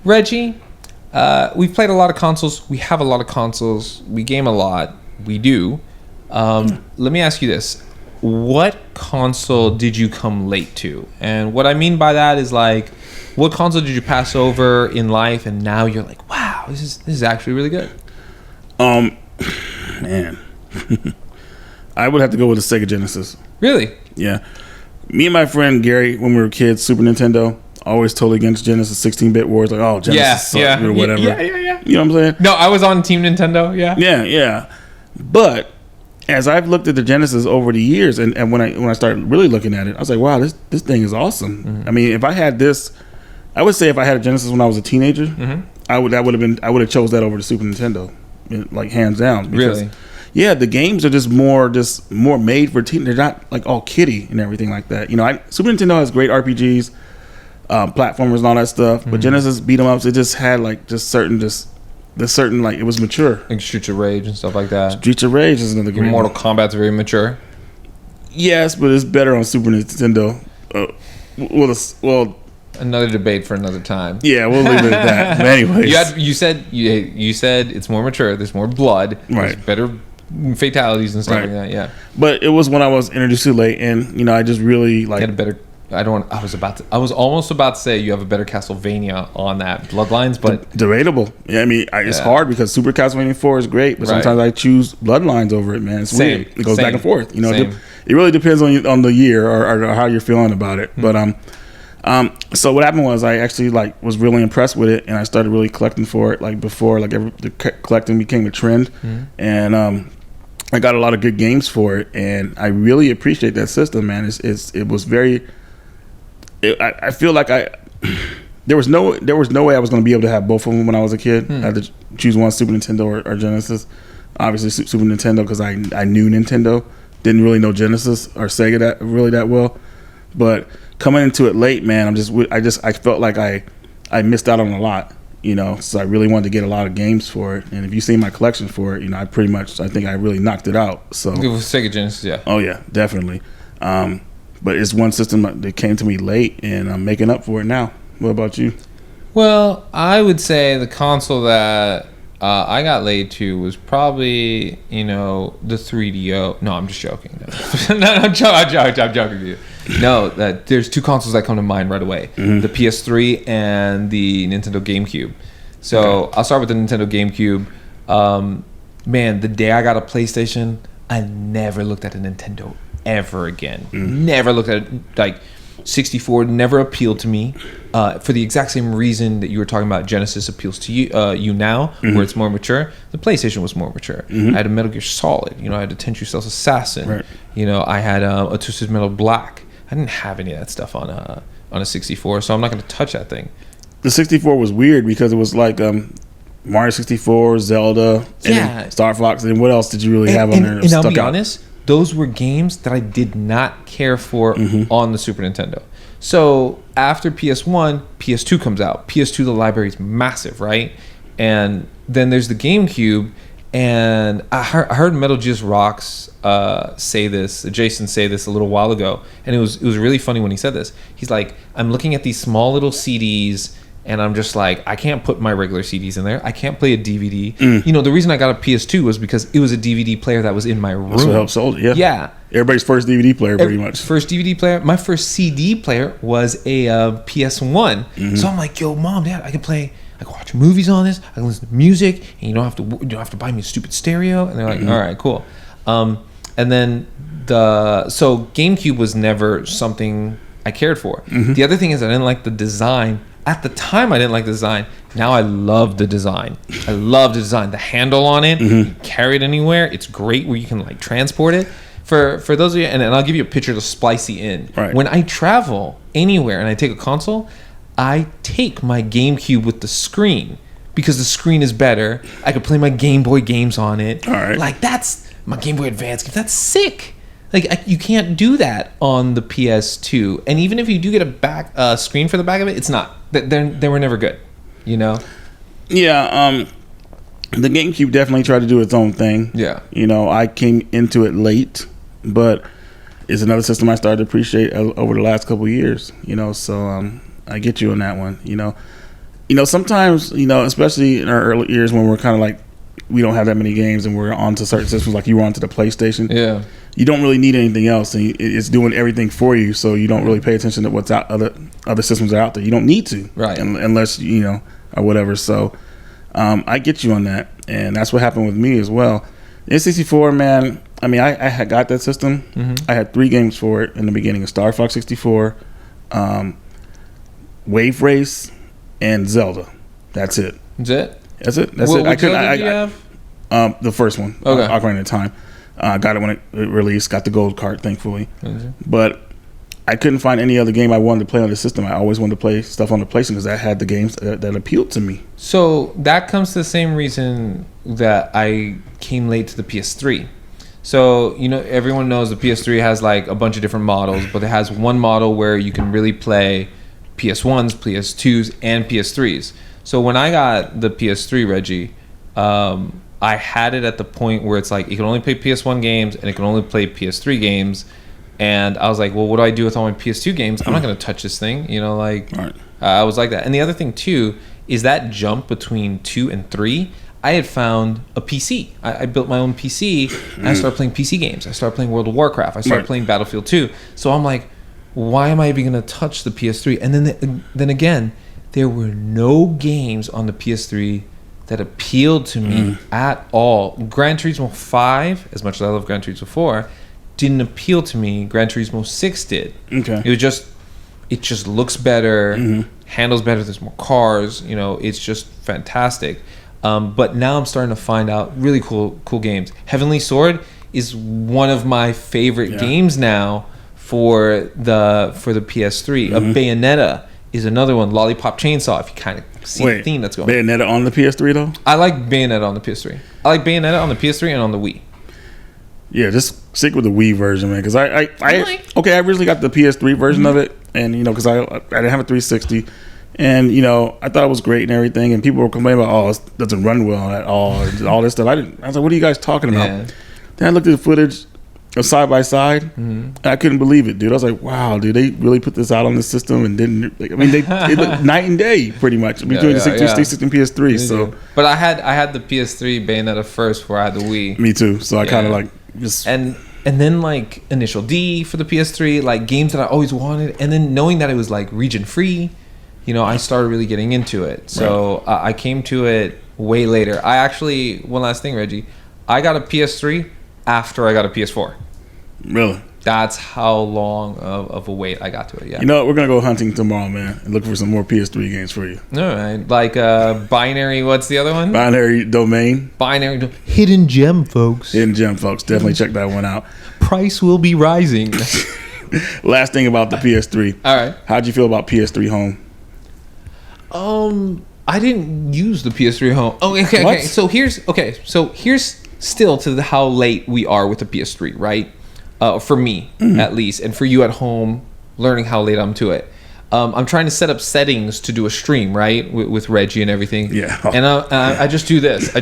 Reggie, we've played a lot of consoles. We have a lot of consoles. We game a lot. We do. Let me ask you this. What console did you come late to? And what I mean by that is like, what console did you pass over in life and now you're like, wow, this is actually really good? Man. I would have to go with the Sega Genesis. Really? Yeah. Me and my friend Gary, when we were kids, Super Nintendo, always totally against Genesis 16-bit wars. Like, oh, Genesis sucks or whatever. Yeah. You know what I'm saying? No, I was on Team Nintendo, yeah. Yeah. But as I've looked at the Genesis over the years, and when I started really looking at it, I was like, wow, this thing is awesome. Mm-hmm. I mean, if I had this, I would say if I had a Genesis when I was a teenager, mm-hmm. I would have chose that over the Super Nintendo, like hands down. Because, really? Yeah, the games are just more made for teen. They're not like all kiddie and everything like that. You know, Super Nintendo has great RPGs, platformers and all that stuff. Mm-hmm. But Genesis beat 'em ups. It just had like certain like it was mature. Like Streets of Rage and stuff like that. Streets of Rage is another great Mortal Kombat's very mature. Yes, but it's better on Super Nintendo. Well. Another debate for another time. Yeah, we'll leave it at that. But anyways, you said it's more mature. There's more blood. Right. There's better fatalities and stuff like that. Yeah. But it was when I was introduced to late, and you know, I just really like. You had a better. I was almost about to say you have a better Castlevania on that Bloodlines, but debatable. Yeah, I mean, it's hard because Super Castlevania 4 is great, but sometimes I choose Bloodlines over it. Man, it's weird. It goes back and forth. You know, it really depends on the year or how you're feeling about it. Mm-hmm. But so what happened was I actually like was really impressed with it, and I started really collecting for it like before the collecting became a trend, mm-hmm. and I got a lot of good games for it, and I really appreciate that system, man. It was very. I feel like there was no way I was going to be able to have both of them when I was a kid. I had to choose one, Super Nintendo or Genesis. Obviously Super Nintendo because I knew Nintendo, didn't really know Genesis or Sega that well. But coming into it late, man, I felt like I missed out on a lot, you know. So I really wanted to get a lot of games for it. And if you see my collection for it, you know, I think I really knocked it out. So it was Sega Genesis, yeah. Oh yeah, definitely. But it's one system that came to me late, and I'm making up for it now. What about you? Well, I would say the console that I got laid to was probably, you know, the 3DO. No, I'm just joking. No, I'm joking with you. No, that there's two consoles that come to mind right away: mm-hmm. the PS3 and the Nintendo Gamecube. So I'll start with the Nintendo Gamecube. Man, the day I got a PlayStation, I never looked at a Nintendo ever again. Never looked at it. Like 64 never appealed to me for the exact same reason that you were talking about. Genesis appeals to you now, mm-hmm. where it's more mature. The PlayStation was more mature. Mm-hmm. I had a Metal Gear Solid, you know, I had a Tenchu Stealth Assassin, right. You know, I had a Twisted Metal Black. I didn't have any of that stuff on a 64, so I'm not going to touch that thing. The 64 was weird because it was like Mario 64, Zelda, and Star Fox, and what else did you really have on there? And I'll be honest, those were games that I did not care for mm-hmm. on the Super Nintendo. So after PS1, PS2 comes out. PS2, the library is massive, right? And then there's the GameCube, and I heard Metal Gear Rocks Jason say this a little while ago, and it was really funny when he said this. He's like, I'm looking at these small little CDs, and I'm just like, I can't put my regular CDs in there. I can't play a DVD. You know, the reason I got a PS2 was because it was a DVD player that was in my room. That's what helped sold it, yeah. Yeah. Everybody's first DVD player, pretty much. First DVD player. My first CD player was a PS1. Mm-hmm. So I'm like, yo, Mom, Dad, I can watch movies on this. I can listen to music, and you don't have to buy me a stupid stereo. And they're like, mm-hmm. all right, cool. And then so GameCube was never something I cared for. Mm-hmm. The other thing is I didn't like the design. At the time, I didn't like the design. Now I love the design. I love the design. The handle on it, mm-hmm. you carry it anywhere. It's great where you can like transport it. For those of you, and I'll give you a picture to splice in. Right. When I travel anywhere and I take a console, I take my GameCube with the screen because the screen is better. I could play my Game Boy games on it. All right. Like that's my Game Boy Advance. That's sick. Like you can't do that on the PS2, and even if you do get a back screen for the back of it, it's not. They were never good, you know. Yeah, the GameCube definitely tried to do its own thing. Yeah, you know, I came into it late, but it's another system I started to appreciate over the last couple of years. You know, so I get you on that one. You know, sometimes, especially in our early years when we're kind of like, we don't have that many games and we're onto certain systems, like you were onto the PlayStation. Yeah. You don't really need anything else, and it's doing everything for you, so you don't really pay attention to what's out, other systems that are out there. You don't need to, right? Unless or whatever. So I get you on that, and that's what happened with me as well. N64, man. I mean, I had got that system. Mm-hmm. I had 3 games for it in the beginning: Star Fox 64, Wave Race, and Zelda. That's it. That's it. That's it. What Zelda did you have? The first one. Okay. Ocarina of Time. Got it when it released. Got the gold card, thankfully. Mm-hmm. But I couldn't find any other game I wanted to play on the system. I always wanted to play stuff on the PlayStation because that had the games that appealed to me. So that comes to the same reason that I came late to the PS3. So, everyone knows the PS3 has like a bunch of different models, but it has one model where you can really play PS1s, PS2s, and PS3s. So when I got the PS3, Reggie, I had it at the point where it's like it can only play PS1 games and it can only play PS3 games. And I was like, well, what do I do with all my PS2 games? I'm not going to touch this thing. Right. I was like that. And the other thing, too, is that jump between 2 and 3, I had found a PC. I built my own PC, and I started playing PC games. I started playing World of Warcraft. I started playing Battlefield 2. So I'm like, why am I even going to touch the PS3? And then again, there were no games on the PS3 that appealed to me at all. Gran Turismo 5, as much as I love Gran Turismo 4, didn't appeal to me. Gran Turismo 6 did. Okay. It just looks better, handles better, there's more cars, it's just fantastic. But now I'm starting to find out really cool games. Heavenly Sword is one of my favorite games now for the PS3. Bayonetta is another one. Lollipop Chainsaw, if you kind of see the theme that's going on. Bayonetta on the PS3 though? I like Bayonetta on the PS3. I like Bayonetta on the PS3 and on the Wii. Yeah, just stick with the Wii version, man. Because I originally got the PS3 version of it, and because I didn't have a 360, and I thought it was great and everything, and people were complaining about, it doesn't run well at all, and all this stuff. I was like, what are you guys talking about? Yeah. Then I looked at the footage of side by side, and I couldn't believe it, dude. I was like, wow, dude, they really put this out on the system and didn't. They look night and day pretty much between the 360 and PS3. So, but I had the PS3 Bayonetta first before I had the Wii. Me too. So I kind of like. And then like Initial D for the PS3, like games that I always wanted, and then knowing that it was like region free, I started really getting into it. So I came to it way later. One last thing, Reggie, I got a PS3 after I got a PS4. Really? That's how long of a wait I got to it. Yeah. You know what? We're gonna go hunting tomorrow, man, and look for some more PS3 games for you. All right, like Binary. What's the other one? Binary Domain. Hidden Gem, folks. Hidden Gem, folks. Definitely check that one out. Price will be rising. Last thing about the PS3. All right. How'd you feel about PS3 Home? I didn't use the PS3 Home. Oh, okay. What? So here's still to how late we are with the PS3, right? For me, at least, and for you at home, learning how late I'm to it. I'm trying to set up settings to do a stream, right, with Reggie and everything. Yeah. And I just do this.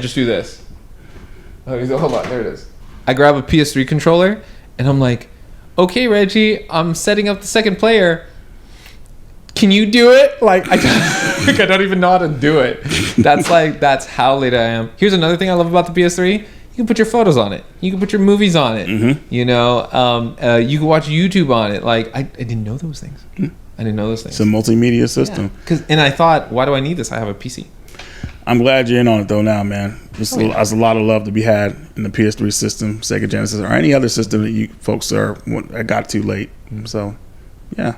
Oh, hold on, there it is. I grab a PS3 controller, and I'm like, okay, Reggie, I'm setting up the second player. Can you do it? Like, I don't even know how to do it. That's how late I am. Here's another thing I love about the PS3. You can put your photos on it. You can put your movies on it. Mm-hmm. You can watch YouTube on it. Like, I didn't know those things. I didn't know those things. It's a multimedia system. Yeah. And I thought, why do I need this? I have a PC. I'm glad you're in on it though now, man. There's a lot of love to be had in the PS3 system, Sega Genesis, or any other system that you folks got too late. So, yeah.